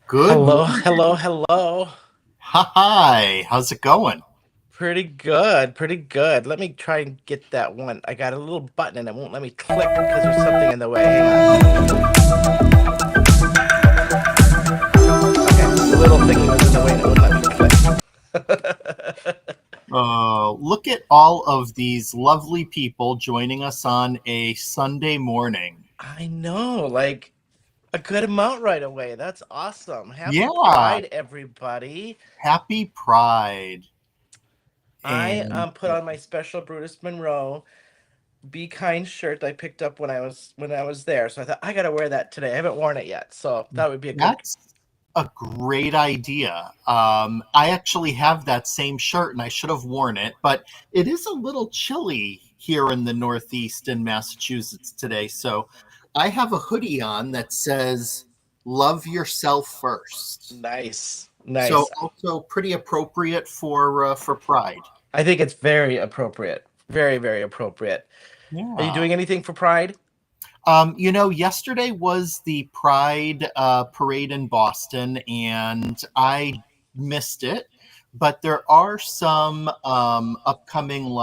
Good. Hello. Hi. How's it going? Pretty good. Let me try and get that one. I got a little button and it won't let me click because there's something in the way. Hang on. Okay, the little thingy was in the way and it wouldn't let me click. Look at all of these lovely people joining us on a Sunday morning. I know, like a good amount right away. That's awesome. Happy Yeah. Pride, everybody. Happy Pride. I put on my special Brutus Monroe Be Kind shirt I picked up when I was there. So I thought I gotta wear that today. I haven't worn it yet, so that would be a good. That's a great idea. I actually have that same shirt and I should have worn it, but it is a little chilly here in the Northeast in Massachusetts today. So I have a hoodie on that says "Love Yourself First." Nice. So also pretty appropriate for Pride. I think it's very appropriate. Very, very appropriate. Yeah. Are you doing anything for Pride? Yesterday was the Pride parade in Boston, and I missed it. But there are some upcoming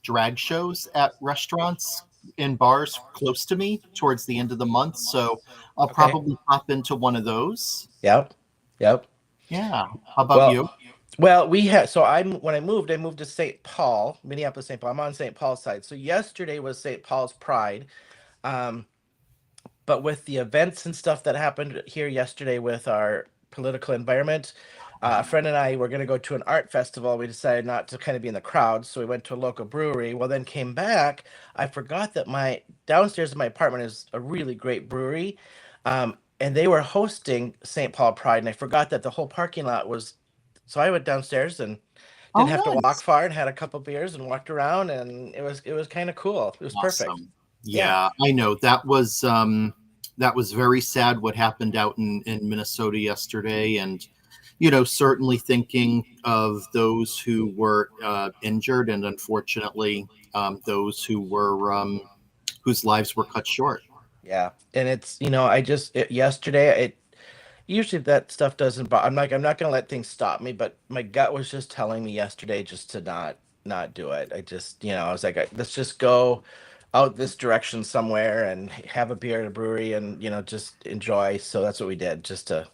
drag shows at restaurants in bars close to me towards the end of the month. So I'll probably pop into one of those. Yep. Yeah. How about you? Well, when I moved to St. Paul, Minneapolis, St. Paul. I'm on St. Paul's side. So yesterday was St. Paul's Pride. Um, but with the events and stuff that happened here yesterday with our political environment, a friend and I were going to go to an art festival. We decided not to kind of be in the crowd, so we went to a local brewery. Well, then came back. I forgot that my downstairs in my apartment is a really great brewery, and they were hosting St. Paul Pride, and I forgot that the whole parking lot was. So I went downstairs and didn't have to walk far, and had a couple beers and walked around, and it was kind of cool. It was perfect. Yeah, I know that was very sad what happened out in Minnesota yesterday, and certainly thinking of those who were injured, and unfortunately those who were whose lives were cut short. Yeah, and it's yesterday usually that stuff doesn't bother. I'm not gonna let things stop me, but my gut was just telling me yesterday just to not do it. I just I was like, let's just go out this direction somewhere and have a beer at a brewery and just enjoy. So that's what we did, just to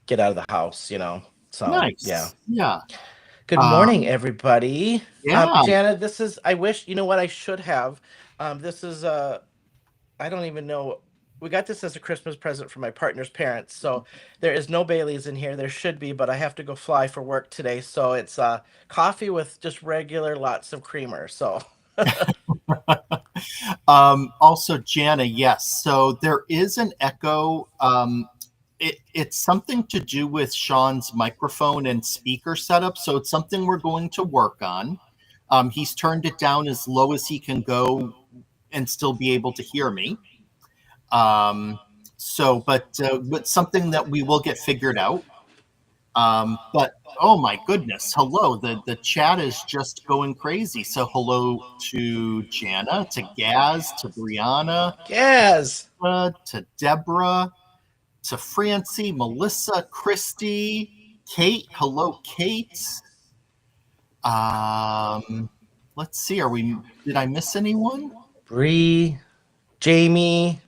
get out of the house. So nice. Yeah. Good morning, everybody. Yeah. Jana, this is. I wish what I should have. This is I don't even know. We got this as a Christmas present from my partner's parents. So there is no Bailey's in here. There should be, but I have to go fly for work today. So it's coffee with just regular lots of creamer. So also, Jana, yes. So there is an echo. It's something to do with Shawn's microphone and speaker setup. So it's something we're going to work on. He's turned it down as low as he can go and still be able to hear me. But something that we will get figured out. But oh my goodness, hello. The chat is just going crazy. So hello to Jana, to Gaz, to Brianna, to Deborah, to Francie, Melissa, Christy, Kate. Hello, Kate. Let's see. Did I miss anyone? Bree, Jamie.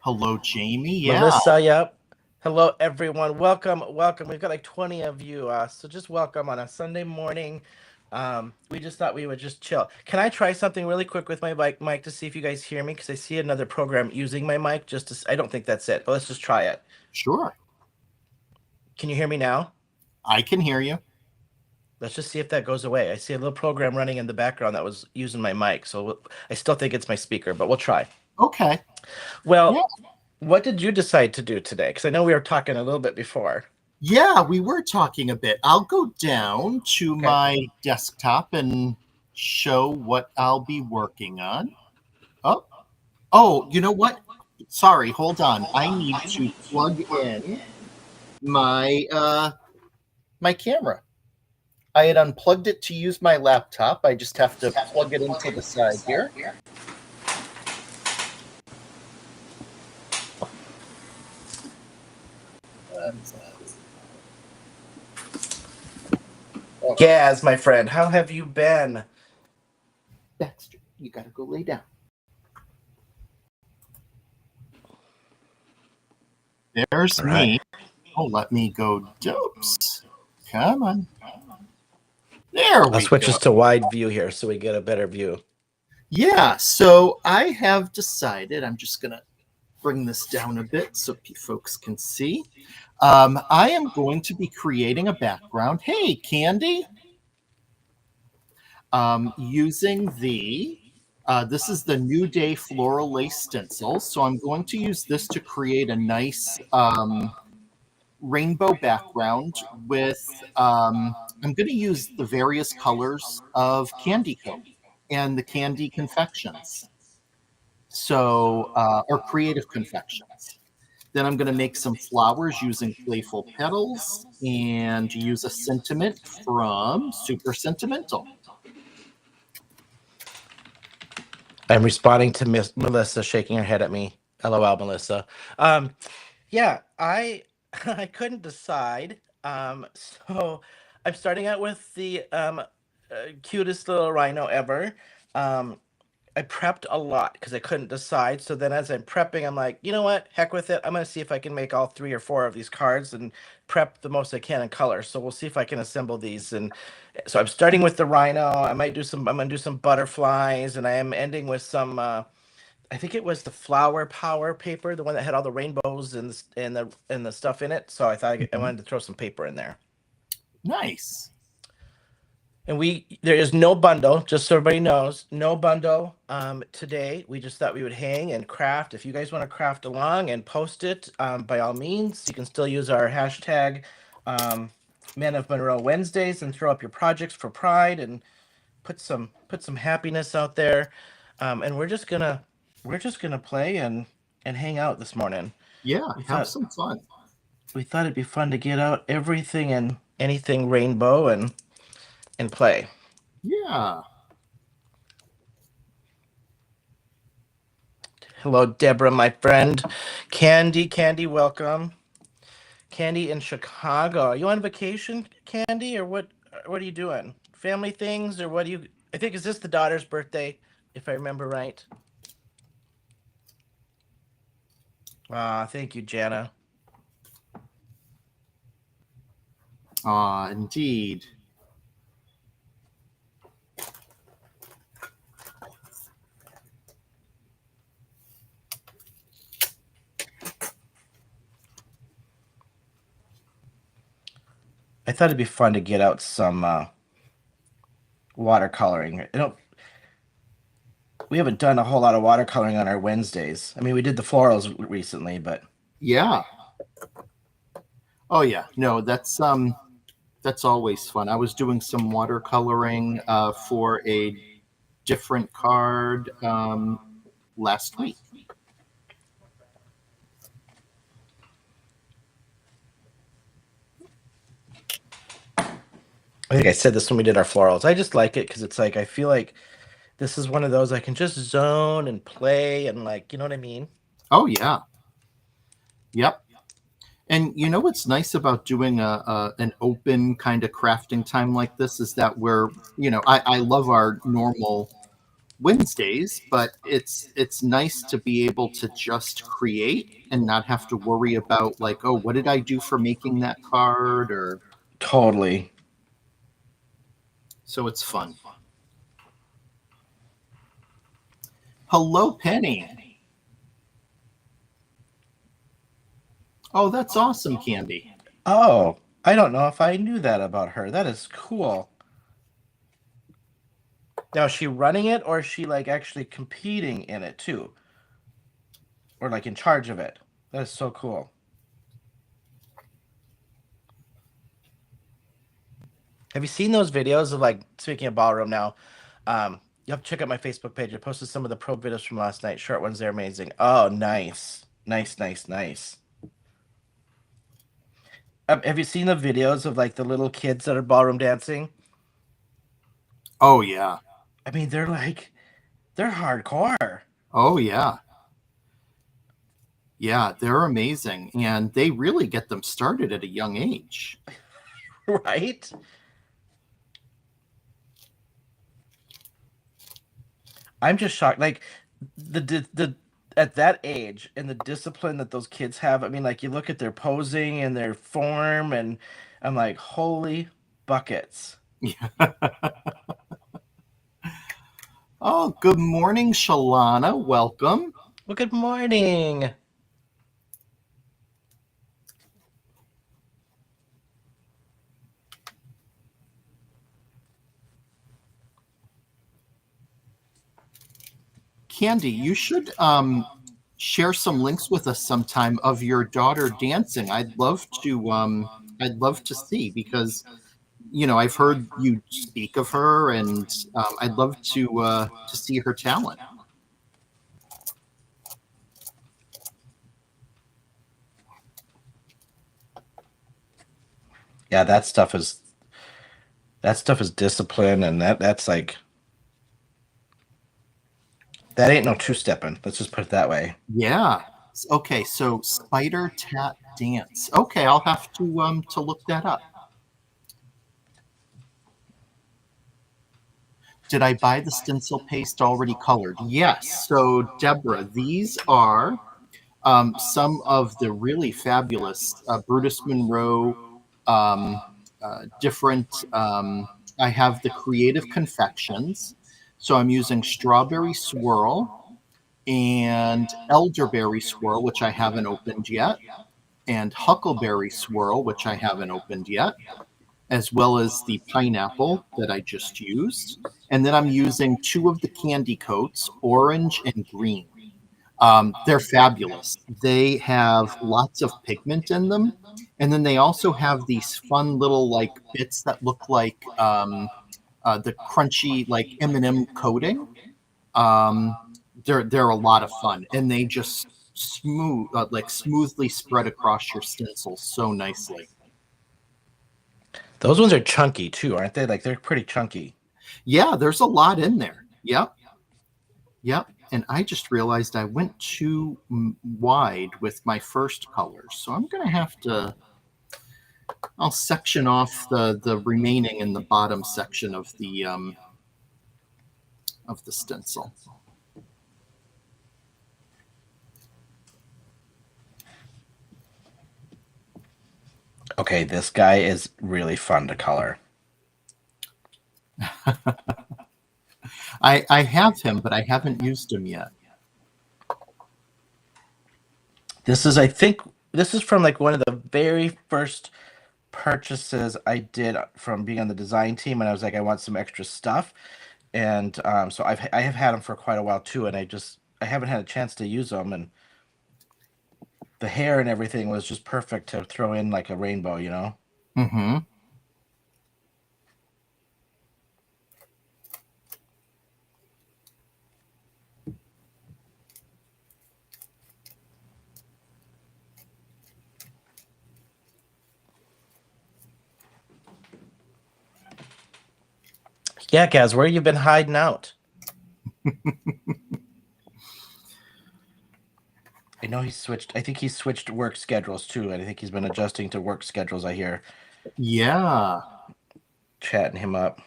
Hello, Jamie. Yeah. Melissa, yep. Hello, everyone. Welcome. We've got like 20 of you. So just welcome on a Sunday morning. We just thought we would just chill. Can I try something really quick with my mic to see if you guys hear me? Because I see another program using my mic. I don't think that's it, but let's just try it. Sure. Can you hear me now? I can hear you. Let's just see if that goes away. I see a little program running in the background that was using my mic. So I still think it's my speaker, but we'll try. Okay. Well, What did you decide to do today? Because I know we were talking a little bit before. Yeah, we were talking a bit. I'll go down to my desktop and show what I'll be working on. Oh, you know what? Sorry, hold on. I need to plug in my my camera. I had unplugged it to use my laptop. I just have to plug it into the side here. Gaz, my friend, how have you been? Baxter, you gotta go lay down. There's me. Oh, let me go dopes. Come on. There we go. I'll switch us to wide view here so we get a better view. Yeah, so I have decided, I'm just going to bring this down a bit so folks can see. I am going to be creating a background. Hey, Candi. Using this is the New Day Floral Lace Stencil. So I'm going to use this to create a nice rainbow background with, I'm going to use the various colors of Candy Coat and the Candy confections. So, or creative confections. Then I'm going to make some flowers using playful petals and use a sentiment from Super Sentimental. I'm responding to Miss Melissa shaking her head at me. LOL, Melissa. Um, yeah, I I couldn't decide. So I'm starting out with the cutest little rhino ever. Um, I prepped a lot because I couldn't decide. So then, as I'm prepping, I'm like, you know what? Heck with it. I'm gonna see if I can make all 3 or 4 of these cards and prep the most I can in color. So we'll see if I can assemble these. And so I'm starting with the rhino. I might do some. I'm gonna do some butterflies, and I am ending with some. I think it was the flower power paper, the one that had all the rainbows and the stuff in it. So I thought I Mhm. wanted to throw some paper in there. Nice. And there is no bundle, just so everybody knows, no bundle today. We just thought we would hang and craft. If you guys want to craft along and post it, by all means, you can still use our hashtag um, Men of Monroe Wednesdays and throw up your projects for Pride and put some happiness out there. And we're just gonna play and hang out this morning. Yeah, We have thought some fun. we thought it'd be fun to get out everything and anything rainbow and play. Yeah. Hello, Deborah, my friend. Candi, welcome. Candi in Chicago. Are you on vacation, Candi, or what? What are you doing? Family things, or what do you? I think is this the daughter's birthday, if I remember right. Ah, thank you, Jana. Indeed. I thought it'd be fun to get out some watercoloring. We haven't done a whole lot of watercoloring on our Wednesdays. I mean, we did the florals recently, but Yeah. Oh yeah. No, that's always fun. I was doing some watercoloring for a different card last week. I think I said this when we did our florals. I just like it because it's like I feel like this is one of those I can just zone and play and like, you know what I mean? Oh yeah. Yep. And you know what's nice about doing a an open kind of crafting time like this is that I love our normal Wednesdays, but it's nice to be able to just create and not have to worry about like, oh, what did I do for making that card? Or Totally. so it's fun. Hello, Penny. Oh, that's awesome, Candi. Oh, I don't know if I knew that about her. That is cool. Now, is she running it or is she like actually competing in it too? Or like in charge of it? That is so cool. Have you seen those videos of like speaking of ballroom now? You have to check out my Facebook page. I posted some of the pro videos from last night. Short ones, they're amazing. Oh, nice. Nice, nice, nice. Have you seen the videos of like the little kids that are ballroom dancing? Oh yeah. I mean, they're hardcore. Oh yeah. Yeah, they're amazing. And they really get them started at a young age. Right? I'm just shocked. Like the at that age and the discipline that those kids have. I mean, like you look at their posing and their form, and I'm like, holy buckets. Yeah. Oh, good morning, Shalana. Welcome. Well, good morning. Candi, you should share some links with us sometime of your daughter dancing. I'd love to see because I've heard you speak of her, and I'd love to see her talent. Yeah, that stuff is discipline, and that's like That ain't no two-stepping. Let's just put it that way. Yeah. Okay, so spider tat dance. Okay, I'll have to look that up. Did I buy the stencil paste already colored? Yes. So Deborah, these are some of the really fabulous Brutus Monroe different. I have the Creative Confections. So I'm using Strawberry Swirl and Elderberry Swirl, which I haven't opened yet, and Huckleberry Swirl, which I haven't opened yet, as well as the pineapple that I just used. And then I'm using two of the candy coats, orange and green. They're fabulous. They have lots of pigment in them. And then they also have these fun little like bits that look like the crunchy like M&M coating. Um, they're a lot of fun, and they just smoothly spread across your stencil so nicely. Those ones are chunky too, aren't they? Like they're pretty chunky. Yeah, there's a lot in there. Yep. Yep. And I just realized I went too wide with my first colors. So I'm going to have to, I'll section off the remaining in the bottom section of the stencil. Okay, this guy is really fun to color. I have him, but I haven't used him yet. This is, I think, this is from like one of the very first purchases I did from being on the design team, and I was like, I want some extra stuff, and so I have had them for quite a while too, and I haven't had a chance to use them, and the hair and everything was just perfect to throw in like a rainbow, you know. Mm-hmm. Yeah, Gaz, where you been hiding out? I know he's switched. I think he's switched work schedules too, and I think he's been adjusting to work schedules. I hear. Yeah. Chatting him up.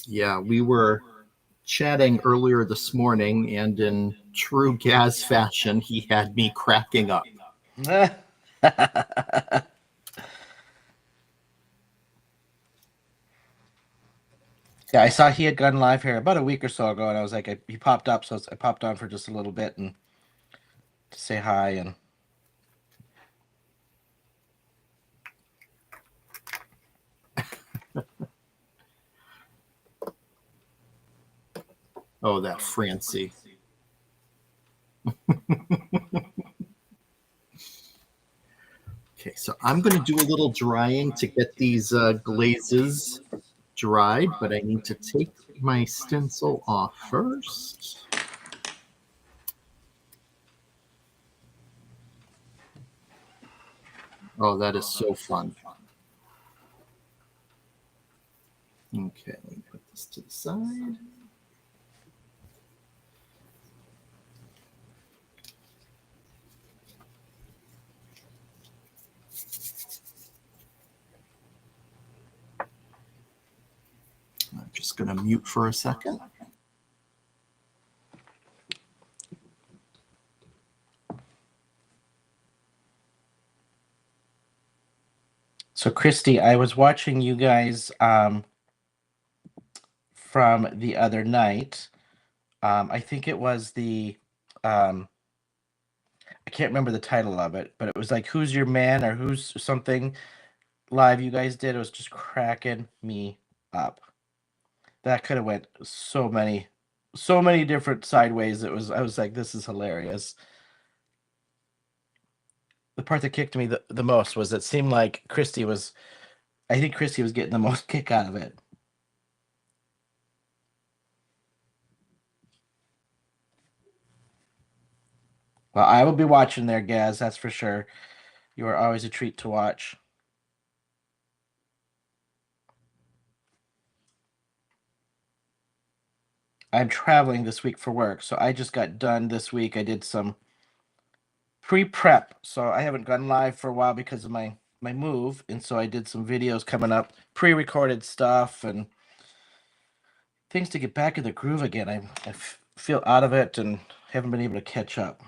Yeah, we were chatting earlier this morning, and in true Gaz fashion, he had me cracking up. Yeah, I saw he had gone live here about a week or so ago, and I was like, he popped up, so I popped on for just a little bit and to say hi. And Oh, that Francie. Okay, so I'm going to do a little drying to get these glazes dried, but I need to take my stencil off first. Oh, that is so fun. Okay, let me put this to the side. I'm just going to mute for a second. so, Christy, I was watching you guys from the other night. I think it was I can't remember the title of it, but it was like "Who's Your Man" or "Who's Something" live you guys did. It was just cracking me up. That could have went so many different sideways. I was like, this is hilarious. The part that kicked me the most was it seemed like I think Christy was getting the most kick out of it. Well, I will be watching there, Gaz, that's for sure. You are always a treat to watch. I'm traveling this week for work, so I just got done this week. I did some pre-prep, so I haven't gone live for a while because of my move, and so I did some videos coming up, pre-recorded stuff and things to get back in the groove again. I feel out of it and haven't been able to catch up.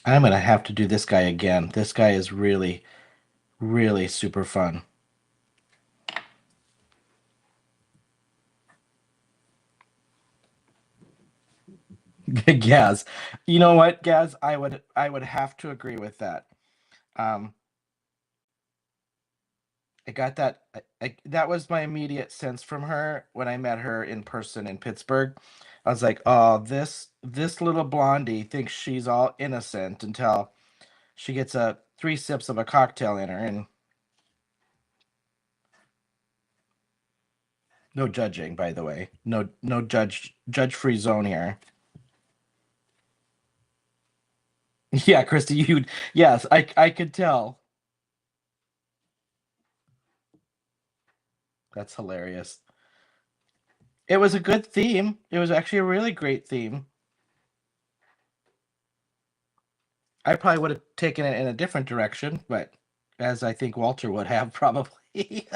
I'm gonna have to do this guy again. This guy is really, really super fun. Gaz, you know what, Gaz? I would have to agree with that. I got that. That was my immediate sense from her when I met her in person in Pittsburgh. I was like, oh, this little blondie thinks she's all innocent until she gets 3 sips of a cocktail in her, and no judging, by the way. No judge-free zone here. Yeah, Christy, yes, I could tell. That's hilarious. It was a good theme. It was actually a really great theme. I probably would have taken it in a different direction, but as I think Walter would have probably.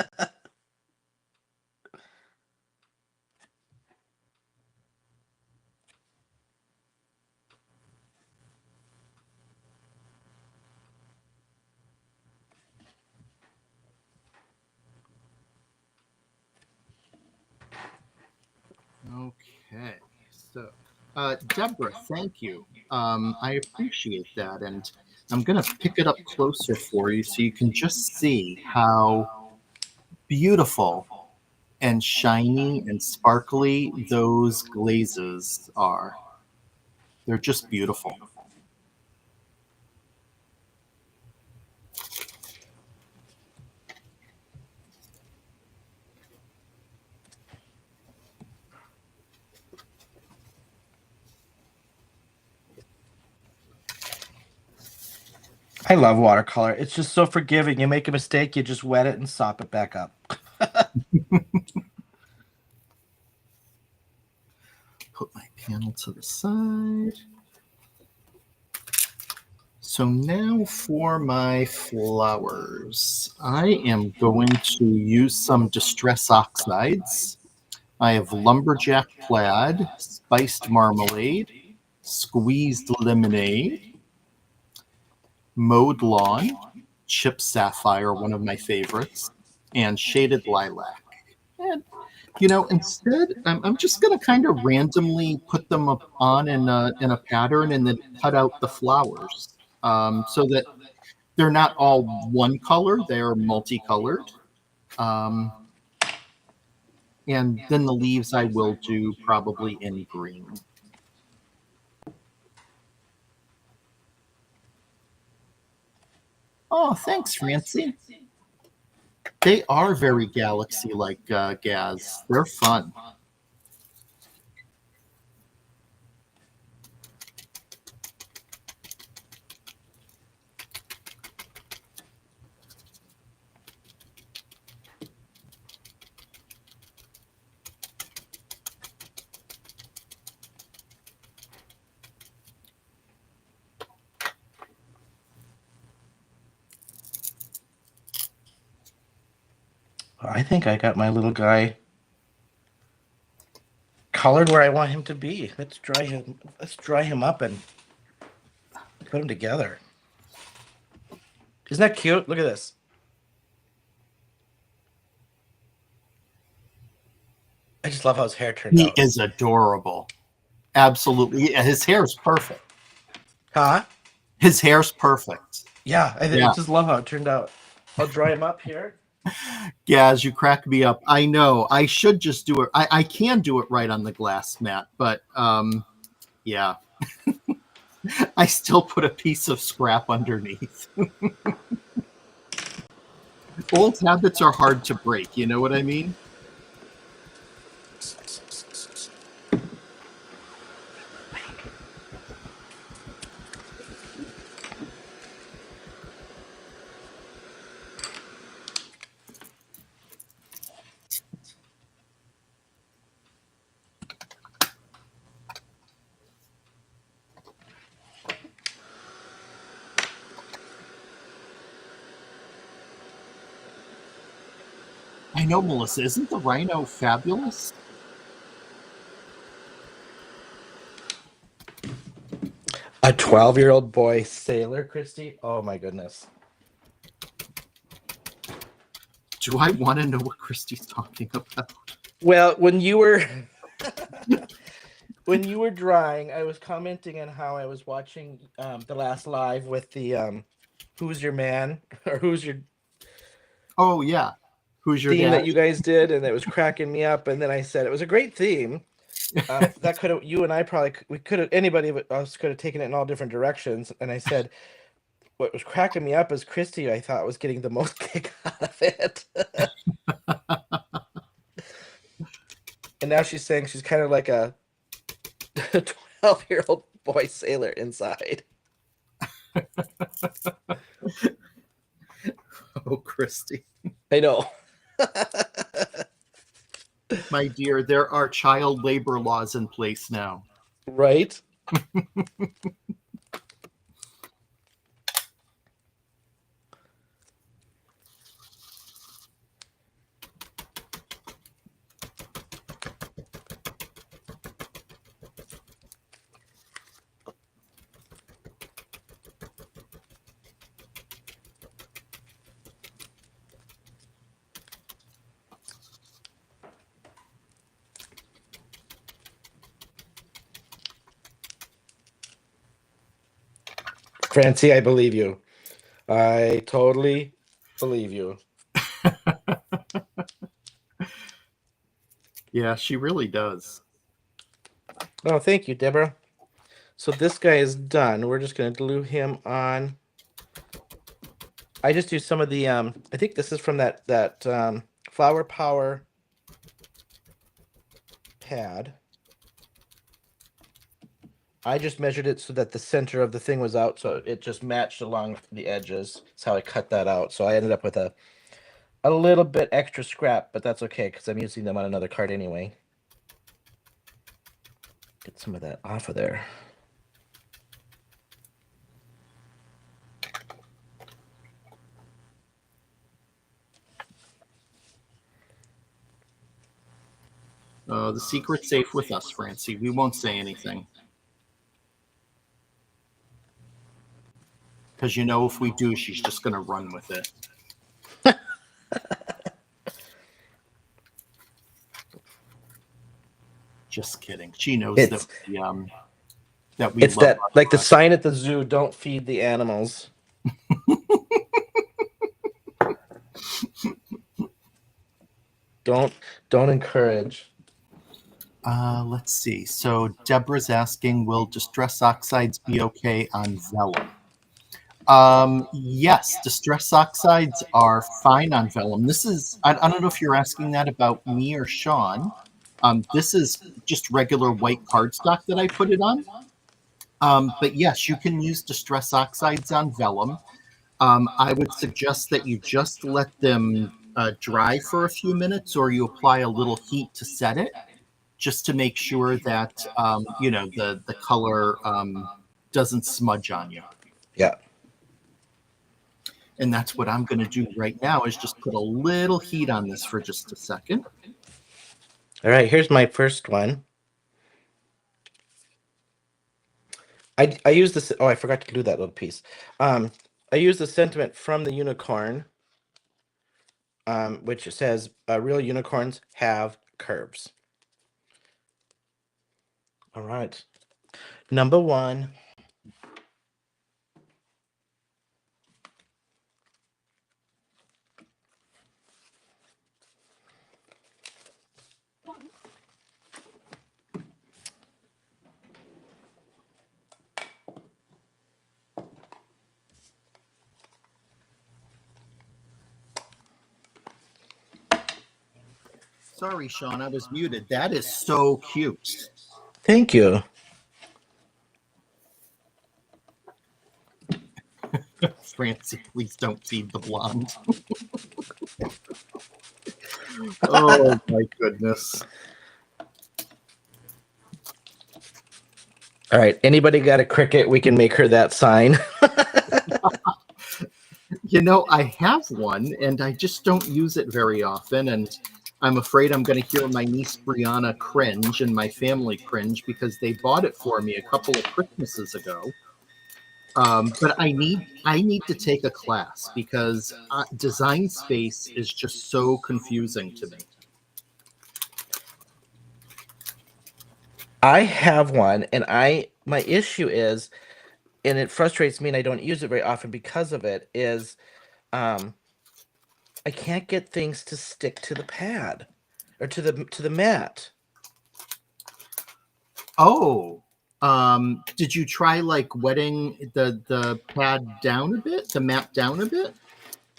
Okay, so Deborah, thank you. I appreciate that, and I'm going to pick it up closer for you so you can just see how beautiful and shiny and sparkly those glazes are. They're just beautiful. I love watercolor. It's just so forgiving. You make a mistake, you just wet it and sop it back up. Put my panel to the side. So now for my flowers. I am going to use some Distress Oxides. I have Lumberjack Plaid, Spiced Marmalade, Squeezed Lemonade, Mowed Lawn, Chip Sapphire, one of my favorites, and Shaded Lilac. And, instead, I'm just going to kind of randomly put them on in a pattern and then cut out the flowers. So that they're not all one color, they're multicolored. And then the leaves I will do probably in green. Oh, thanks, Francie. They are very galaxy-like, Gaz. They're fun. I think I got my little guy colored where I want him to be. Let's dry him up and put him together. Isn't that cute? Look at this. I just love how his hair turned out. He is adorable. Absolutely. Yeah, his hair is perfect. Huh? His hair's perfect. Yeah, I just love how it turned out. I'll dry him up here. Gaz, you crack me up. I know. I should just do it. I can do it right on the glass mat, but yeah. I still put a piece of scrap underneath. Old habits are hard to break. You know what I mean? I know, Melissa. Isn't the rhino fabulous? A 12-year-old boy sailor, Christy? Oh, my goodness. Do I want to know what Christy's talking about? Well, when you were when you were drawing, I was commenting on how I was watching the last live with the Who's Your Man? Or Who's Your Oh, yeah. Who's your theme dad? that you guys did, and it was cracking me up. And then I said it was a great theme. That could have, you and I probably, we could have, anybody of us could have taken it in all different directions. And I said, what was cracking me up is Christy, I thought, was getting the most kick out of it. And now she's saying she's kind of like a 12-year-old boy sailor inside. Oh, Christy. I know. My dear, there are child labor laws in place now. Right? Francie, I believe you. I totally believe you. Yeah, she really does. Oh, thank you, Deborah. So this guy is done. We're just going to glue him on. I just do some of the, I think this is from that Flower Power pad. I just measured it so that the center of the thing was out, so it just matched along the edges. That's how I cut that out. So I ended up with a little bit extra scrap, but that's okay because I'm using them on another card anyway. Get some of that off of there. The secret's safe with us, Francie. We won't say anything. Because you know if we do, she's just going to run with it. Just kidding. She knows that we it's love that like the sign at the zoo, don't feed the animals. Don't encourage. Let's see. So Deborah's asking, will distress oxides be okay on vellum? Yes, distress oxides are fine on vellum. This is, I don't know if you're asking that about me or Shawn. This is just regular white cardstock that I put it on. But yes, you can use distress oxides on vellum. I would suggest that you just let them dry for a few minutes, or you apply a little heat to set it, just to make sure that the color doesn't smudge on you. Yeah. And that's what I'm going to do right now, is just put a little heat on this for just a second. All right, here's my first one. I use this. Oh, I forgot to glue that little piece. I use the sentiment from the unicorn, which says real unicorns have curves. All right. Number one. Sorry, Shawn, I was muted. That is so cute. Thank you. Francie, please don't feed the blonde. Oh, my goodness. All right. Anybody got a cricket? We can make her that sign. I have one, and I just don't use it very often, and I'm afraid I'm going to hear my niece Brianna cringe and my family cringe because they bought it for me a couple of Christmases ago. But I need to take a class because design space is just so confusing to me. I have one, and my issue is, and it frustrates me, and I don't use it very often because of it, is I can't get things to stick to the pad or to the mat. Oh, did you try like wetting the pad down a bit, the mat down a bit?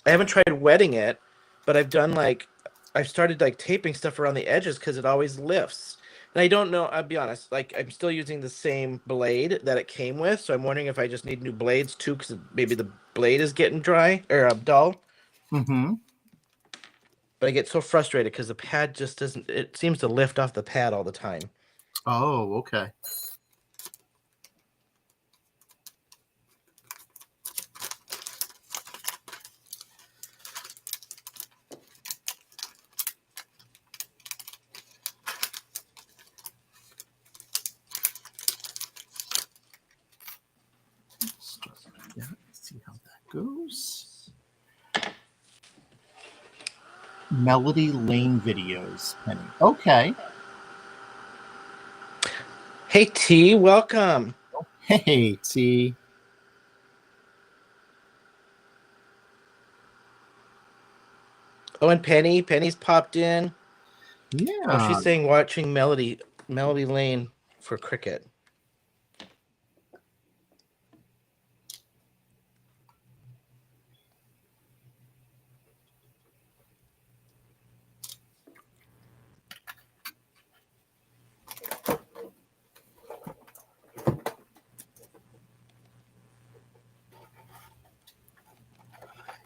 I haven't tried wetting it, but I've started like taping stuff around the edges because it always lifts. And I don't know, I'll be honest, like I'm still using the same blade that it came with, so I'm wondering if I just need new blades too, because maybe the blade is getting dry or dull. Mm-hmm. But I get so frustrated because the pad just doesn't, it seems to lift off the pad all the time. Oh, okay. Yeah, see how that goes. Melody Lane videos, Penny. Okay. Hey T, welcome. Hey, T. Oh, and Penny's popped in. Yeah. Oh, she's saying watching Melody Lane for cricket.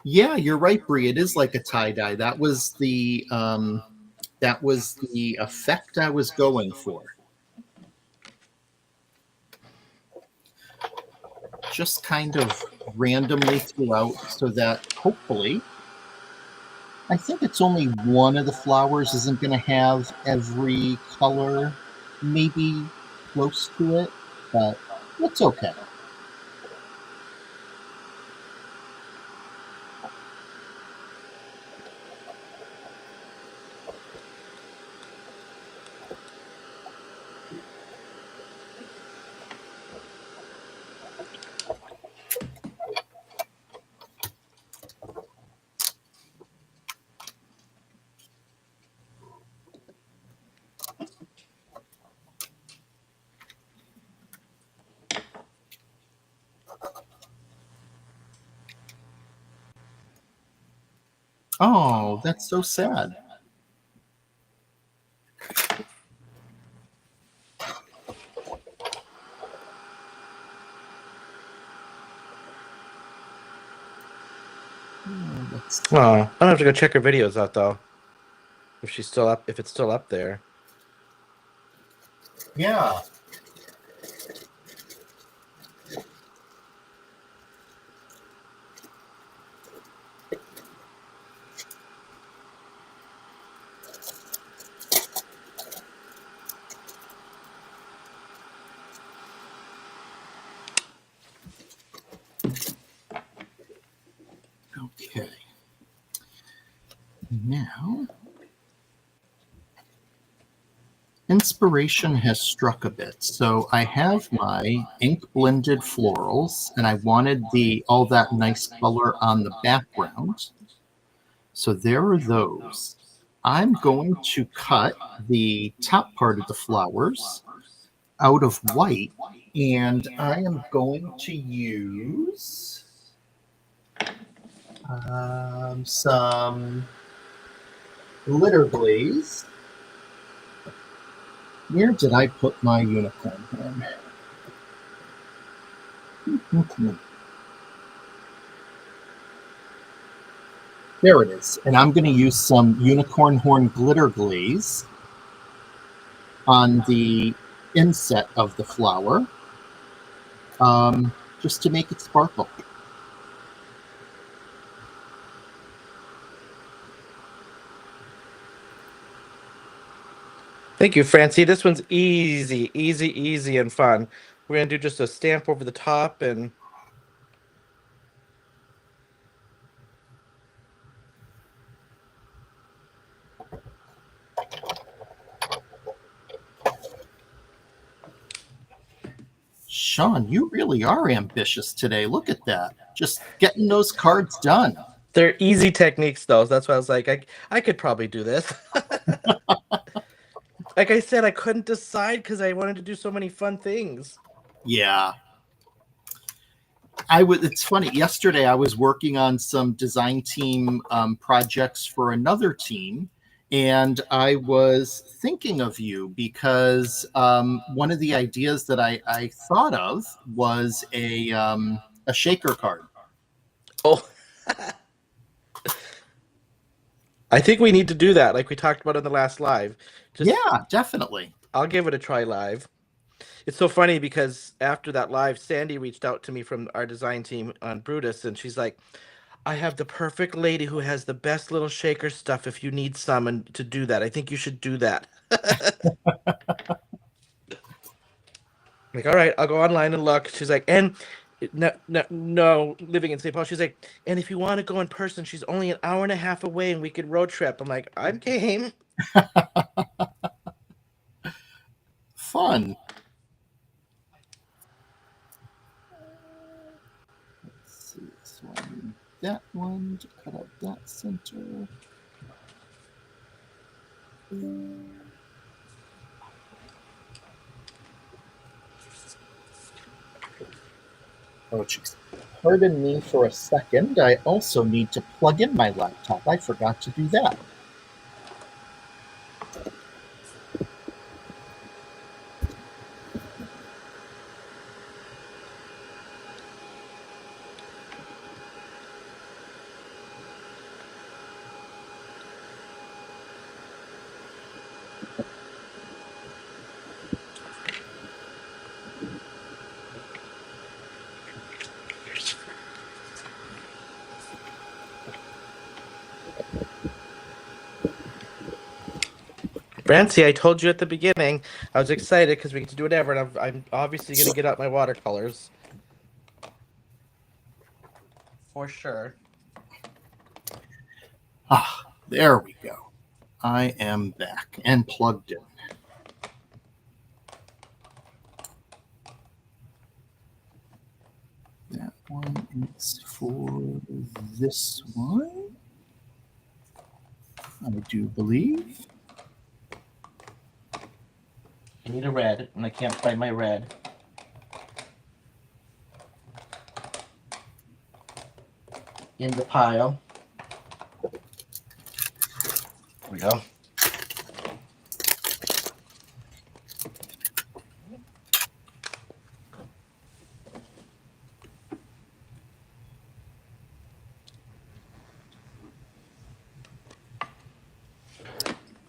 Yeah, you're right, Bree. It is like a tie-dye. That was the effect I was going for. Just kind of randomly throughout so that hopefully, I think it's only one of the flowers isn't going to have every color maybe close to it, but it's okay. Oh, that's so sad. Oh, I'm gonna have to go check her videos out though. If she's still up, if it's still up there. Yeah. Okay. Now, inspiration has struck a bit. So I have my ink blended florals, and I wanted all that nice color on the background. So there are those. I'm going to cut the top part of the flowers out of white, and I am going to use some glitter glaze. Where did I put my unicorn horn? There it is. And I'm going to use some unicorn horn glitter glaze on the inset of the flower, just to make it sparkle. Thank you, Francie. This one's easy, easy, easy, and fun. We're gonna do just a stamp over the top and Shawn, you really are ambitious today. Look at that. Just getting those cards done. they're easy techniques, though. That's why I was like, I could probably do this. Like I said, I couldn't decide because I wanted to do so many fun things. Yeah. It's funny. Yesterday, I was working on some design team projects for another team, and I was thinking of you because one of the ideas that I thought of was a shaker card. Oh, I think we need to do that, like we talked about in the last live. Just, Yeah, definitely. I'll give it a try live. It's so funny because after that live, Sandi reached out to me from our design team on Brutus, and she's like, I have the perfect lady who has the best little shaker stuff if you need some and to do that. I think you should do that. Like, all right, I'll go online and look. She's like, and no, no, no, living in St. Paul. She's like, and if you want to go in person, she's only an hour and a half away and we could road trip. I'm like, I'm game. Fun. Let's see this one. That one to cut out that center. Oh, jeez. Pardon me for a second. I also need to plug in my laptop. I forgot to do that. Francie, I told you at the beginning, I was excited because we get to do whatever, and I'm obviously going to get out my watercolors. For sure. Ah, there we go. I am back and plugged in. That one is for this one, I do believe. I need a red, and I can't find my red. In the pile. There we go.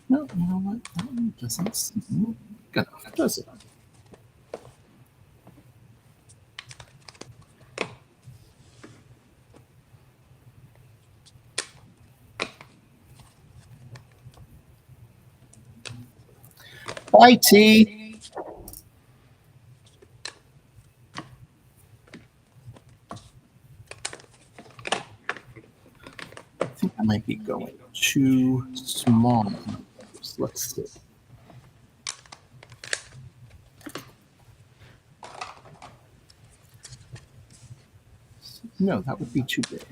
No, you know what? That one doesn't seem good enough, does it? Bye, T. I think I might be going too small. Let's see. No, that would be too big.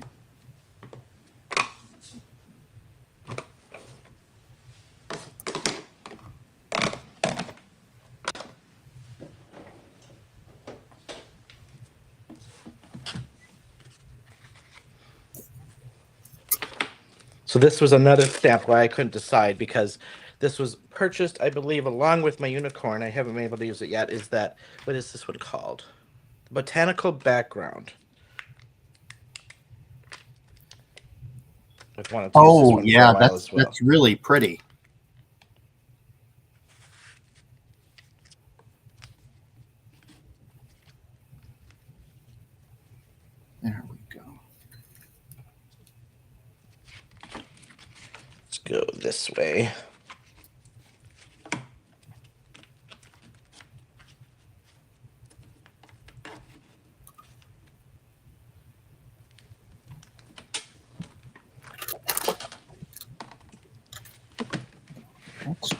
So this was another stamp why I couldn't decide because this was purchased, I believe, along with my unicorn. I haven't been able to use it yet. Is that what is this one called? Botanical background. I've wanted to use this one for a while as well. That's really pretty. There we go. Let's go this way.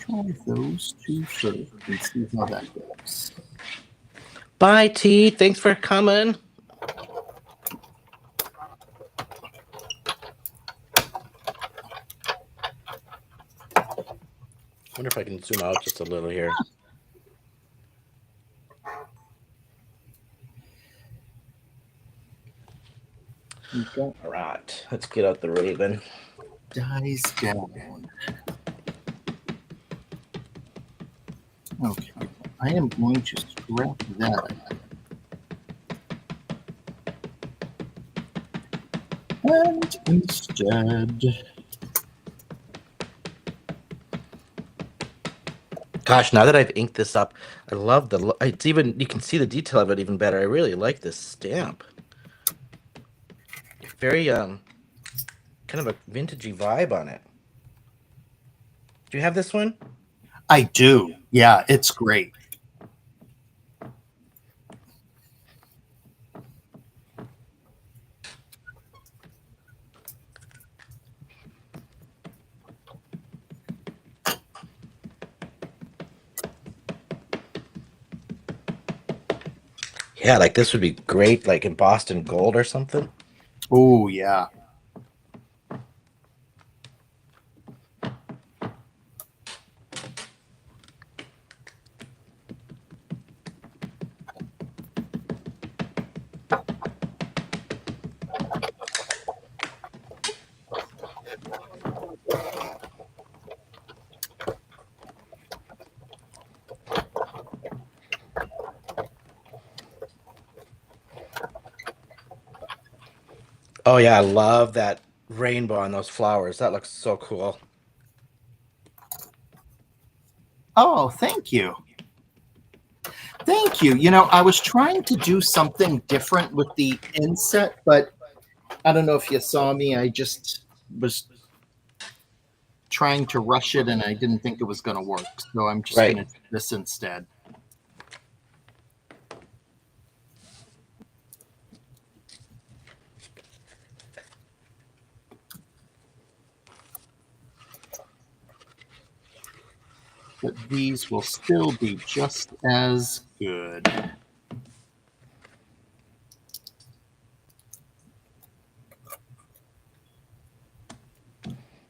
try those two first and see how that goes. Bye, T. Thanks for coming. I wonder if I can zoom out just a little here. Okay. All right, let's get out the Raven. Dies down. Okay, I am going to scrap that. And instead... Gosh, now that I've inked this up, I love the. It's even, you can see the detail of it even better. I really like this stamp. Very kind of a vintagey vibe on it. Do you have this one? I do. Yeah, it's great. Yeah, like this would be great, like in Boston Gold or something. Oh, yeah. Oh yeah, I love that rainbow on those flowers. That looks so cool. Oh, thank you. Thank you. You know, I was trying to do something different with the inset, but I don't know if you saw me. I just was trying to rush it and I didn't think it was going to work. So I'm just going to do this instead. But these will still be just as good.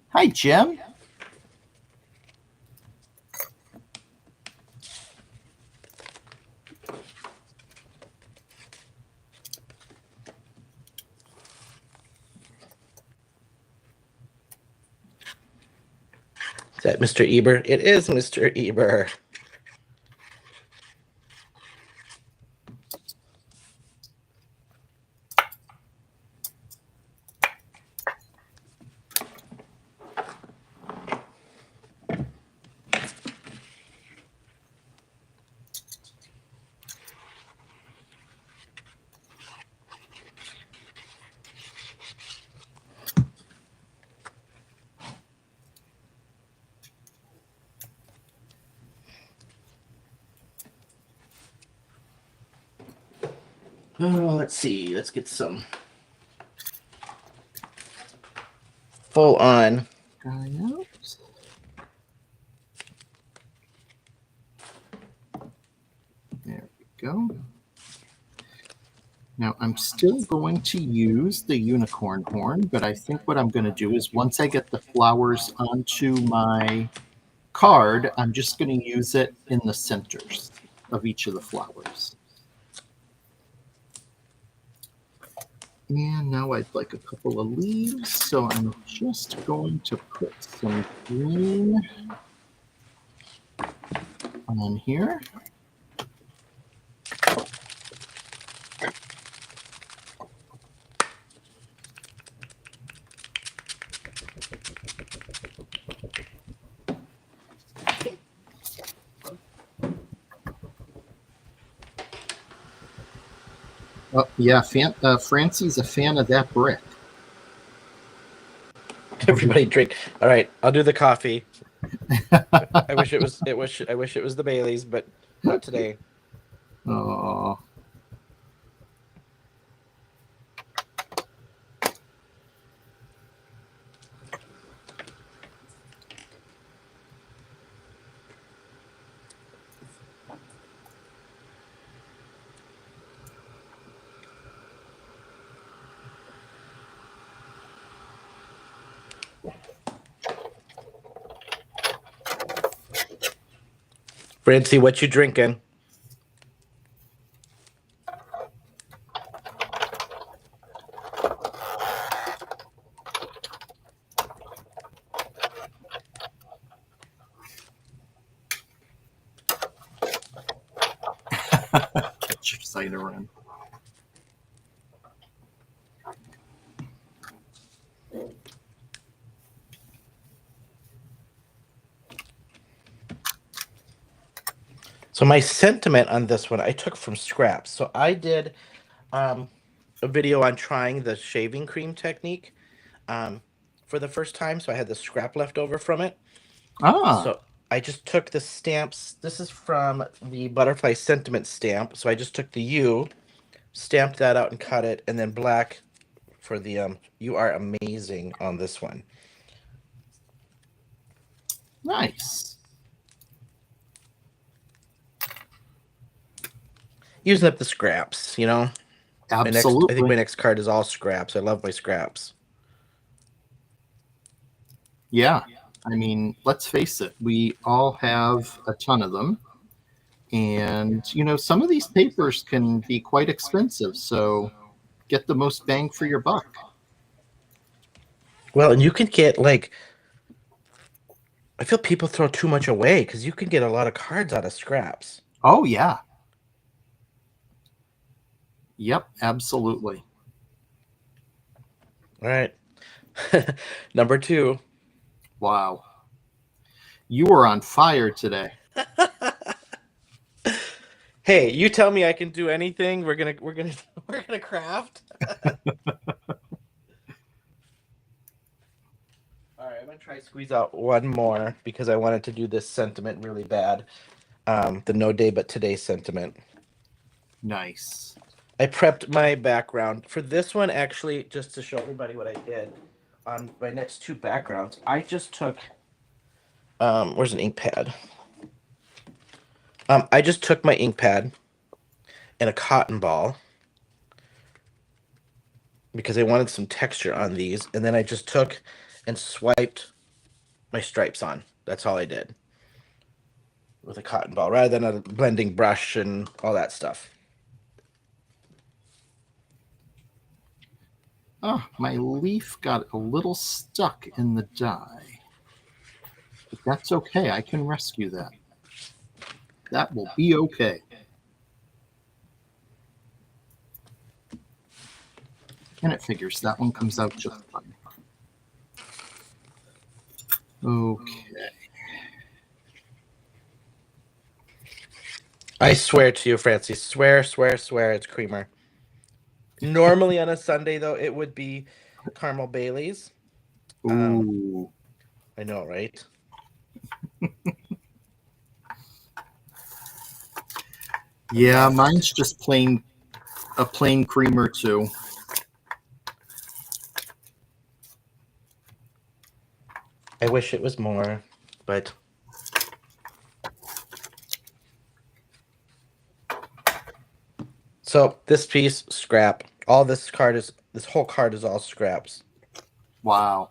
Hi, Jim. Is that Mr. Eber? It is Mr. Eber. Oh, let's see. Let's get some full on. There we go. Now I'm still going to use the unicorn horn, but I think what I'm going to do is once I get the flowers onto my card, I'm just going to use it in the centers of each of the flowers. And now I'd like a couple of leaves, so I'm just going to put some green on here. Oh, yeah, Francie's a fan of that brick. Everybody drink. All right, I'll do the coffee. I wish it was the Baileys, but not today. Oh. Francie, what you drinking? Get your cider in. So my sentiment on this one, I took from Scraps. So I did a video on trying the shaving cream technique for the first time. So I had the scrap left over from it. Ah, So I just took the stamps. This is from the Butterfly Sentiment stamp. So I just took the U, stamped that out and cut it, and then black for the you are amazing on this one. nice. Using up the scraps, you know. I Absolutely. think my next card is all scraps. I love my scraps. Yeah. I mean, let's face it, we all have a ton of them. And, some of these papers can be quite expensive. So get the most bang for your buck. Well, and you can get I feel people throw too much away because you can get a lot of cards out of scraps. Oh, yeah. Yep, absolutely. All right. Number 2. Wow. You were on fire today. Hey, you tell me I can do anything. We're gonna craft. All right, I'm gonna try to squeeze out one more because I wanted to do this sentiment really bad. The no day but today sentiment. Nice. I prepped my background for this one actually just to show everybody what I did on my next 2 backgrounds. I just took where's an ink pad? I just took my ink pad and a cotton ball because I wanted some texture on these, and then I just took and swiped my stripes on. That's all I did with a cotton ball rather than a blending brush and all that stuff. Oh, my leaf got a little stuck in the dye. But that's okay. I can rescue that. That will be okay. And it figures that one comes out just fine. Okay. I swear to you, Francie, swear, it's creamer. Normally on a Sunday, though, it would be caramel Baileys. Ooh. I know, right? Yeah, mine's just a plain creamer too. I wish it was more, but so this piece scrap. All this whole card is all scraps. Wow.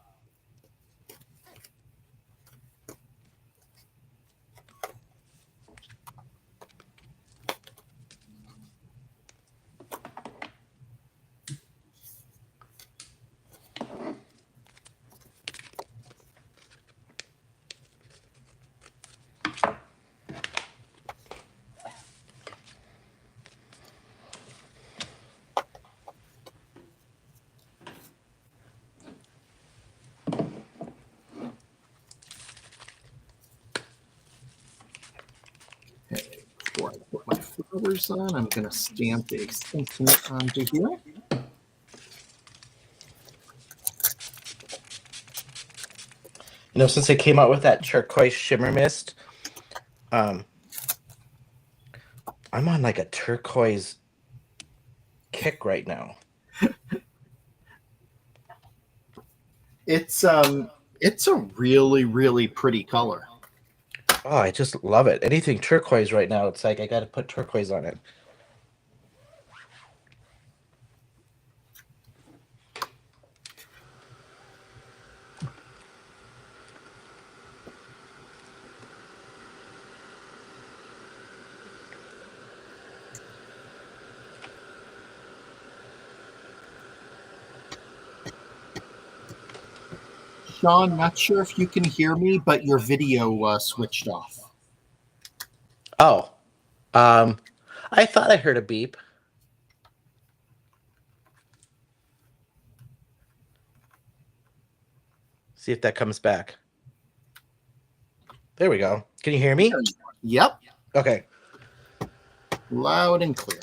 Before I put my flowers on, I'm going to stamp a sentiment onto here. You know, since they came out with that turquoise shimmer mist, I'm on like a turquoise kick right now. It's a really, really pretty color. Oh, I just love it. Anything turquoise right now, it's like I got to put turquoise on it. Shawn, not sure if you can hear me, but your video switched off. Oh, um, I thought I heard a beep. See if that comes back. There we go. Can you hear me? Yep. Okay. Loud and clear.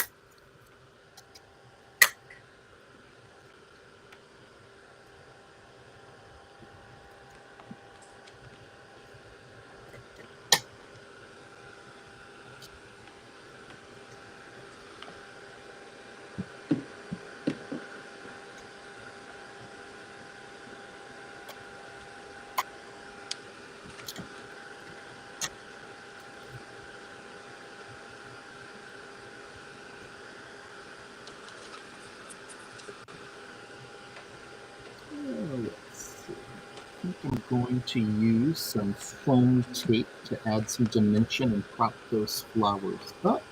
I think I'm going to use some foam tape to add some dimension and prop those flowers up.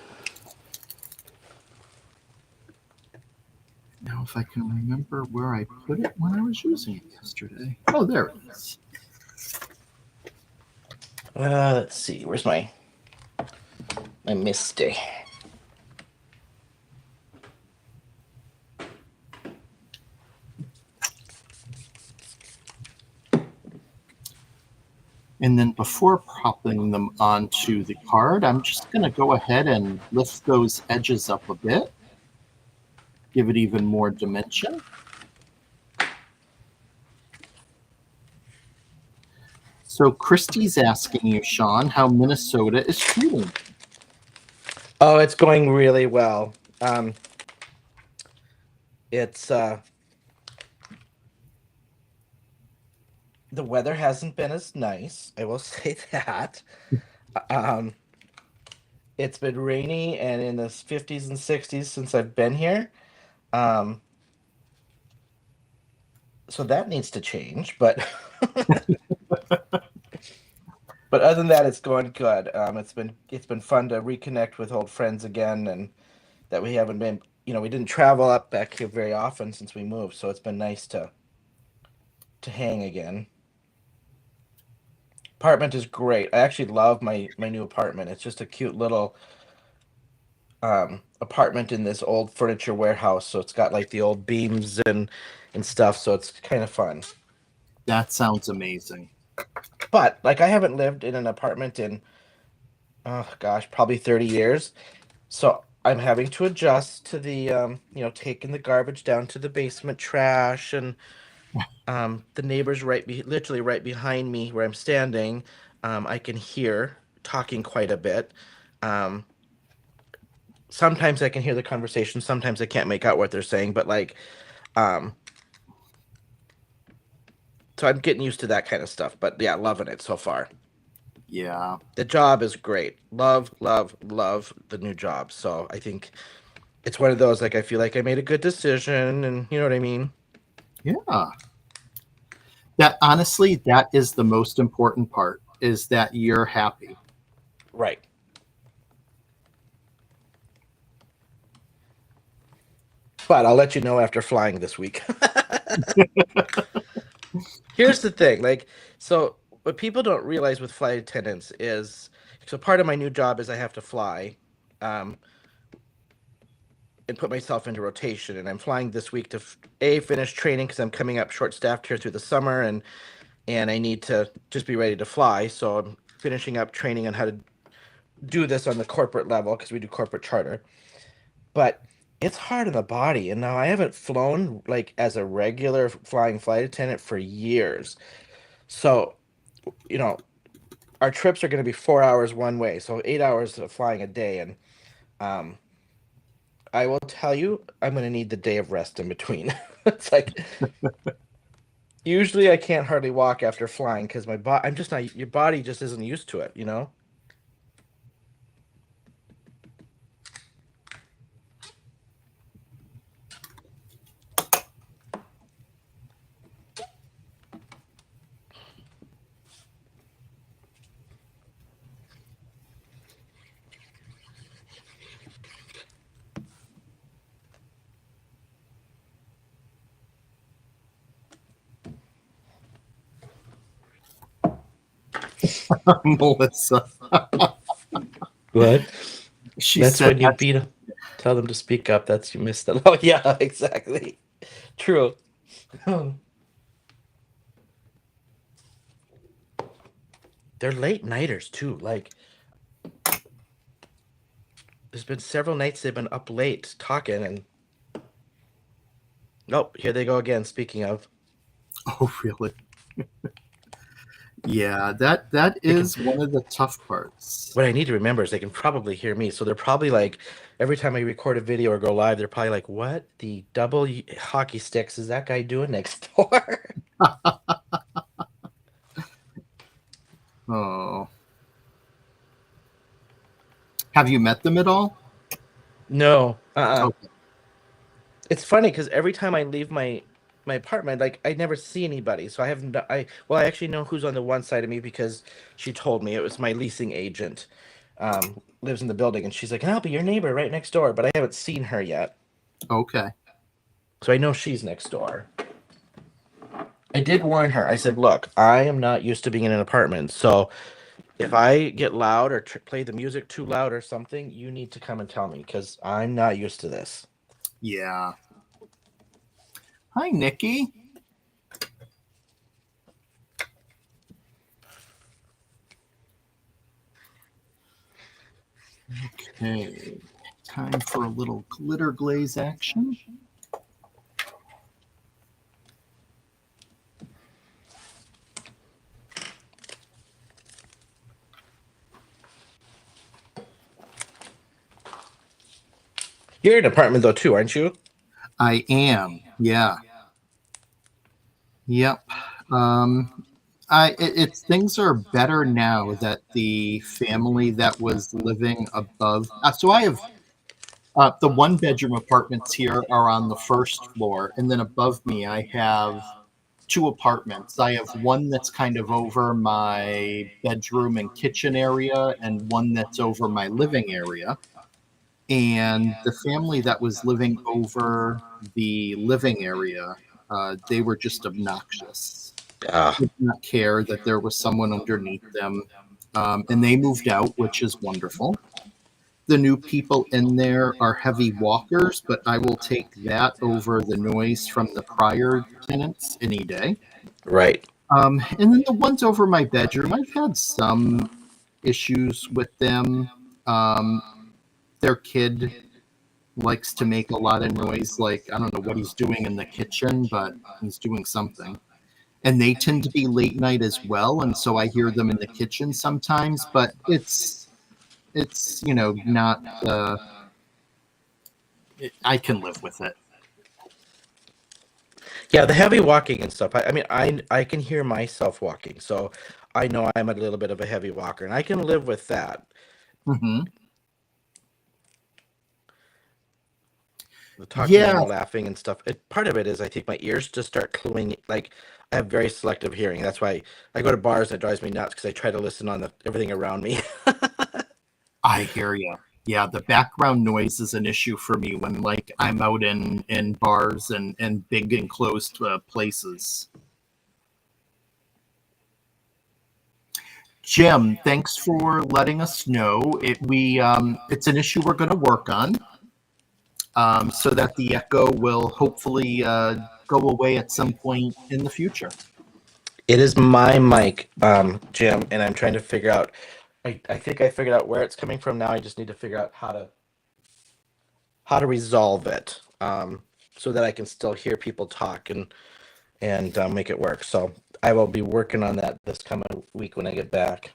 Now, if I can remember where I put it when I was using it yesterday. Oh, there it is. Let's see. Where's my misty? And then before propping them onto the card, I'm just going to go ahead and lift those edges up a bit. Give it even more dimension. So Christy's asking you, Shawn, how Minnesota is treating. Oh, it's going really well. It's the weather hasn't been as nice. I will say that. It's been rainy and in the 50s and 60s since I've been here. So that needs to change, but but other than that, it's going good. It's been fun to reconnect with old friends again, and that we haven't been, we didn't travel up back here very often since we moved, so it's been nice to hang again. Apartment is great. I actually love my new apartment. It's just a cute little apartment in this old furniture warehouse, so it's got like the old beams and stuff, so it's kind of fun. That sounds amazing. But like, I haven't lived in an apartment in, oh gosh, probably 30 years. So I'm having to adjust to the, taking the garbage down to the basement trash, and the neighbors literally right behind me where I'm standing, I can hear talking quite a bit. Um, Sometimes I can hear the conversation. Sometimes I can't make out what they're saying, but like, um, so I'm getting used to that kind of stuff. But yeah, loving it so far. Yeah. The job is great. Love, love, love the new job. So I think it's one of those, like, I feel like I made a good decision, and you know what I mean? Yeah. That honestly, that is the most important part, is that you're happy. Right. But I'll let you know after flying this week. Here's the thing, like, so what people don't realize with flight attendants is, so part of my new job is I have to fly, um, and put myself into rotation. And I'm flying this week to finish training because I'm coming up short staffed here through the summer, and I need to just be ready to fly. So I'm finishing up training on how to do this on the corporate level because we do corporate charter. But it's hard on the body, and now I haven't flown like as a regular flying flight attendant for years. So, you know, our trips are going to be 4 hours one way, so 8 hours of flying a day, and um, I will tell you, I'm going to need the day of rest in between. It's like, usually I can't hardly walk after flying because my body, I'm just not, your body just isn't used to it, you know? Melissa. What? She That's said when you beat them. Tell them to speak up. That's you missed it. Oh yeah, exactly. True. They're late nighters too. Like there's been several nights they've been up late talking and oh, here they go again. Speaking of, Oh, really? Yeah, that is one of the tough parts. what I need to remember is they can probably hear me. So they're probably like, every time I record a video or go live, they're probably like, "What the double hockey sticks is that guy doing next door?" Oh. Have you met them at all? No. Okay. It's funny because every time I leave my apartment, like I never see anybody. So I haven't. I actually know who's on the one side of me because she told me it was my leasing agent. Lives in the building, and she's like, "I'll be your neighbor right next door," but I haven't seen her yet. Okay. So I know she's next door. I did warn her. I said, "Look, I am not used to being in an apartment, so if I get loud or play the music too loud or something, you need to come and tell me because I'm not used to this." Yeah. Hi, Nikki. Okay. Time for a little glitter glaze action. You're in an apartment though too, aren't you? I am. Yeah. Yep. It's things are better now that the family that was living above. So I have the one bedroom apartments here are on the first floor, and then above me I have two apartments. I have one that's kind of over my bedroom and kitchen area, and one that's over my living area. And the family that was living over the living area, they were just obnoxious. Ah, Did not care that there was someone underneath them. And they moved out, which is wonderful. The new people in there are heavy walkers, but I will take that over the noise from the prior tenants any day. right. And then the ones over my bedroom, I've had some issues with them. Um, their kid likes to make a lot of noise. Like, I don't know what he's doing in the kitchen, but he's doing something. And they tend to be late night as well. And so I hear them in the kitchen sometimes, but it's, not, I can live with it. Yeah, the heavy walking and stuff. I mean, I can hear myself walking, so I know I'm a little bit of a heavy walker, and I can live with that. Mm-hmm. The talking Yeah, and laughing and stuff. Part of it is I think my ears just start cluing. Like I have very selective hearing. That's why I go to bars and it drives me nuts because I try to listen on everything around me. I hear you. Yeah, the background noise is an issue for me when, like, I'm out in bars and big enclosed places. Jim, thanks for letting us know. It's an issue we're going to work on, so that the echo will hopefully go away at some point in the future. It is my mic, Jim, and I'm trying to figure out. I think I figured out where it's coming from now. I just need to figure out how to resolve it, so that I can still hear people talk and make it work. So I will be working on that this coming week when I get back.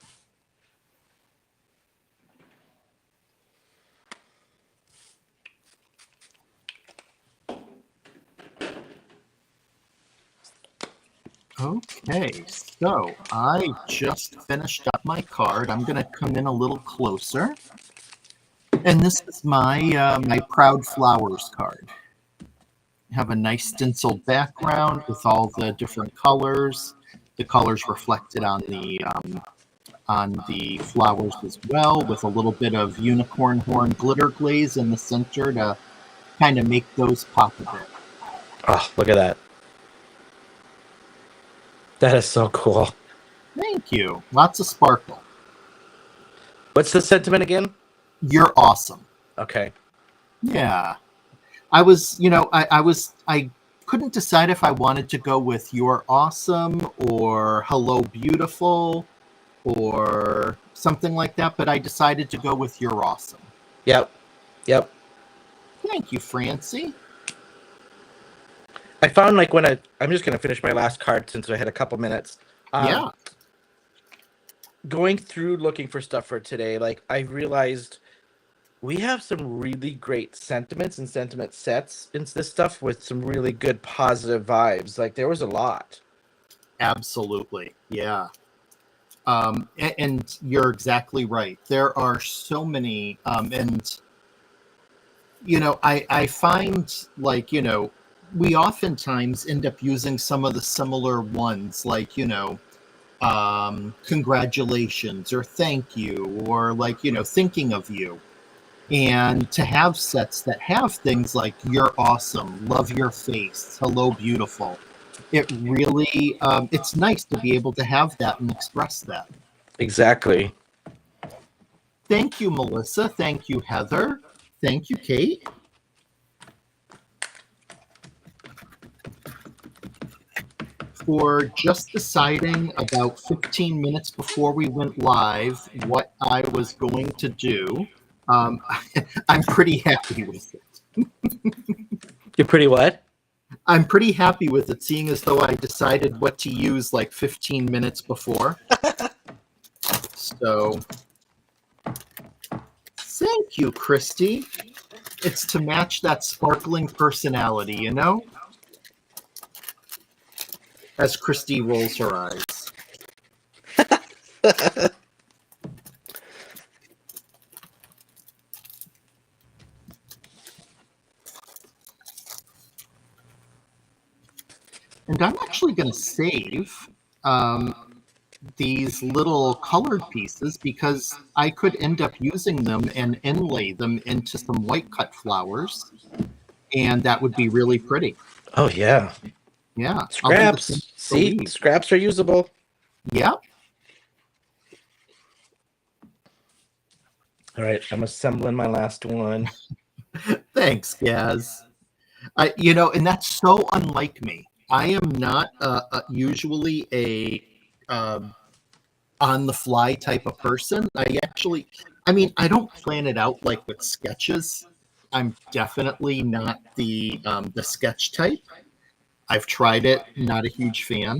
Okay, so I just finished up my card. I'm going to come in a little closer. And this is my Proud Flowers card. Have a nice stenciled background with all the different colors. The colors reflected on the flowers as well, with a little bit of unicorn horn glitter glaze in the center to kind of make those pop a bit. Oh, look at that. That is so cool. Thank you. Lots of sparkle. What's the sentiment again? You're awesome. Okay. Yeah. I couldn't decide if I wanted to go with you're awesome or hello beautiful or something like that, but I decided to go with you're awesome. Yep. Thank you, Francie. I found like I'm just gonna finish my last card since I had a couple minutes. Yeah. Going through looking for stuff for today, like I realized we have some really great sentiments and sentiment sets in this stuff with some really good positive vibes. Like there was a lot. Absolutely. Yeah. And you're exactly right. There are so many, and I find like, we oftentimes end up using some of the similar ones, like, congratulations or thank you, or like, thinking of you. And to have sets that have things like you're awesome, love your face, hello beautiful, it really it's nice to be able to have that and express that. Exactly. Thank you, Melissa. Thank you, Heather. Thank you, Kate. For just deciding about 15 minutes before we went live what I was going to do. I'm pretty happy with it. You're pretty what? I'm pretty happy with it, seeing as though I decided what to use like 15 minutes before. So, thank you, Christy. It's to match that sparkling personality, As Christy rolls her eyes. And I'm actually going to save these little colored pieces because I could end up using them and inlay them into some white cut flowers, and that would be really pretty. Oh yeah. Yeah. Scraps. See, scraps are usable. Yeah. All right, I'm assembling my last one. Thanks, Gaz. And that's so unlike me. I am not usually a on the fly type of person. I don't plan it out like with sketches. I'm definitely not the sketch type. I've tried it, not a huge fan.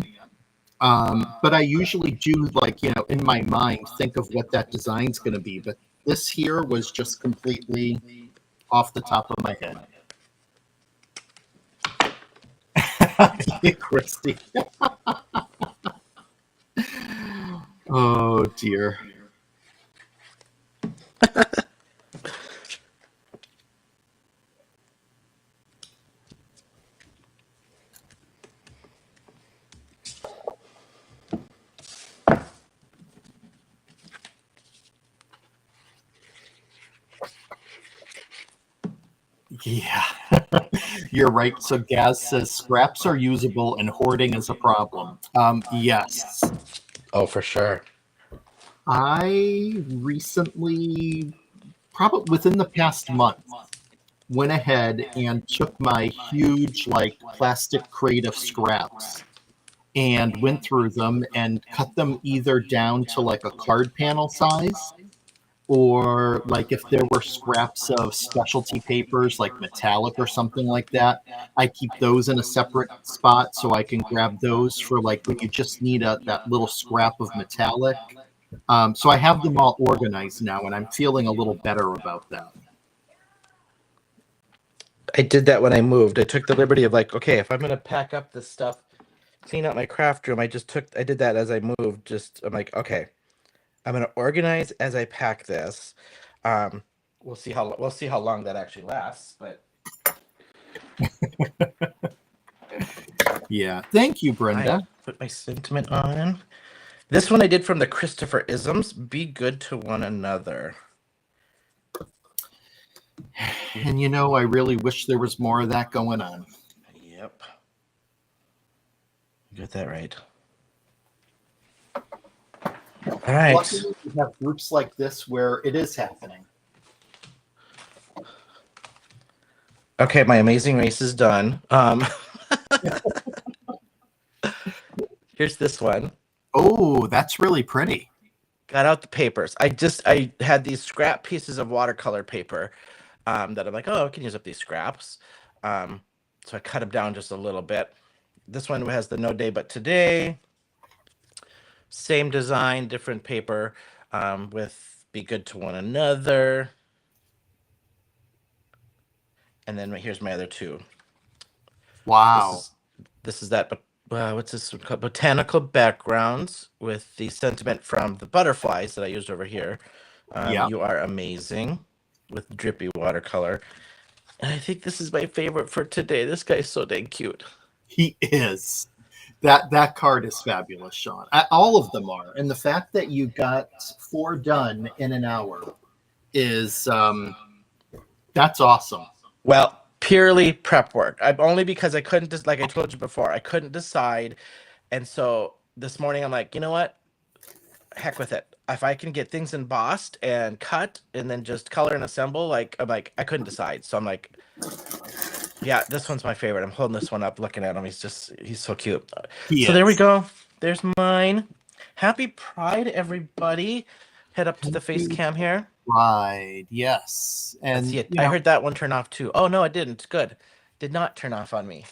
But I usually do, like, in my mind, think of what that design's going to be. But this here was just completely off the top of my head. Christy. Oh, dear. Yeah, you're right. So Gaz says scraps are usable and hoarding is a problem. Yes. Oh, for sure. I recently, probably within the past month, went ahead and took my huge, like, plastic crate of scraps and went through them and cut them either down to like a card panel size, or like if there were scraps of specialty papers like metallic or something like that, I keep those in a separate spot so I can grab those for like when you just need that little scrap of metallic. So I have them all organized now, and I'm feeling a little better about that. I did that when I moved. I took the liberty of like, okay, if I'm gonna pack up this stuff, clean out my craft room, I did that as I moved. I'm like, okay, I'm gonna organize as I pack this. We'll see how long that actually lasts, but Yeah. Thank you, Brenda. I put my sentiment on. This one I did from the Christopher Isms. Be good to one another. And I really wish there was more of that going on. Yep. You got that right. All right. Luckily, we have groups like this where it is happening. Okay, my amazing race is done. Here's this one. Oh, that's really pretty. Got out the papers. I had these scrap pieces of watercolor paper that I'm like, oh, I can use up these scraps. So I cut them down just a little bit. This one has the no day but today. Same design, different paper with be good to one another. And then here's my other two. Wow. This is that, what's this one called? Botanical backgrounds with the sentiment from the butterflies that I used over here. You are amazing with drippy watercolor. And I think this is my favorite for today. This guy's so dang cute. He is. That card is fabulous, Shawn. All of them are. And the fact that you got 4 done in an hour is that's awesome. Well, purely prep work. I'm only because I couldn't just, like I told you before, I couldn't decide. And so this morning I'm like, you know what? Heck with it. If I can get things embossed and cut and then just color and assemble, I couldn't decide. So I'm like, yeah, this one's my favorite. I'm holding this one up, looking at him. He's so cute. There we go. There's mine. Happy Pride, everybody. Head up to the face cam here. Pride, yes. And I heard that one turn off too. Oh no, it didn't. Good. Did not turn off on me.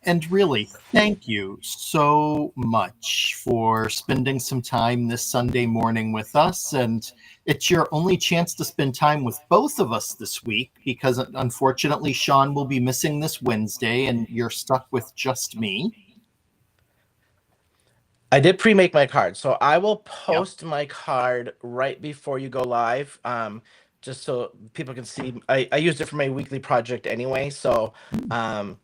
And really, thank you so much for spending some time this Sunday morning with us. And it's your only chance to spend time with both of us this week because unfortunately Shawn will be missing this Wednesday and you're stuck with just me. I did pre-make my card, so I will post my card right before you go live, just so people can see. I used it for my weekly project anyway, so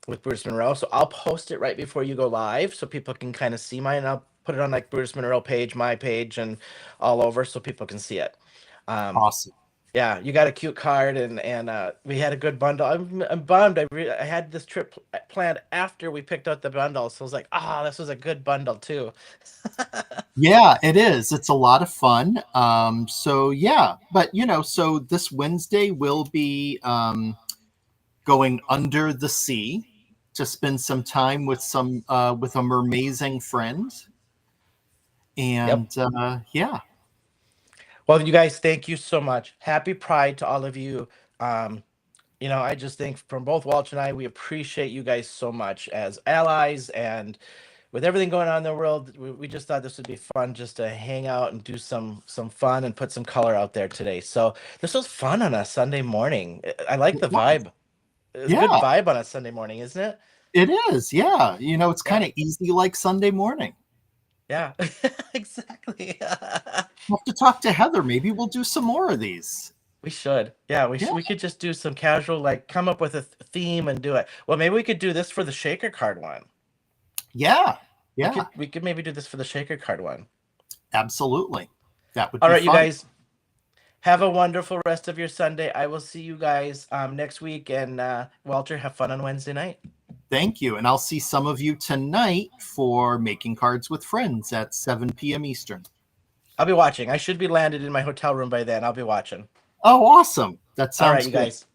with Brutus Monroe, so I'll post it right before you go live, so people can kind of see mine. And I'll put it on like Brutus Monroe page, my page, and all over, so people can see it. Awesome. Yeah, you got a cute card, and we had a good bundle. I'm bummed. I had this trip planned after we picked out the bundle, so I was like, this was a good bundle too. Yeah, it is. It's a lot of fun. So yeah, but so this Wednesday we'll be going under the sea to spend some time with with an amazing friend. And yeah. Well, you guys, thank you so much. Happy Pride to all of you. I just think from both Walter and I, we appreciate you guys so much as allies, and with everything going on in the world, we just thought this would be fun just to hang out and do some fun and put some color out there today. So this was fun on a Sunday morning. I like the vibe. It's a good vibe on a Sunday morning, isn't it? It is, yeah. It's kind of easy like Sunday morning. Yeah, exactly. We'll have to talk to Heather. Maybe we'll do some more of these. We should. Yeah, we could just do some casual, come up with a theme and do it. Well, maybe we could do this for the shaker card one. Yeah. We could maybe do this for the shaker card one. Absolutely. That would be all right, fun. You guys. Have a wonderful rest of your Sunday. I will see you guys next week. And Walter, have fun on Wednesday night. Thank you. And I'll see some of you tonight for Making Cards with Friends at 7 p.m. Eastern. I'll be watching. I should be landed in my hotel room by then. I'll be watching. Oh, awesome. That sounds all right, you good. guys.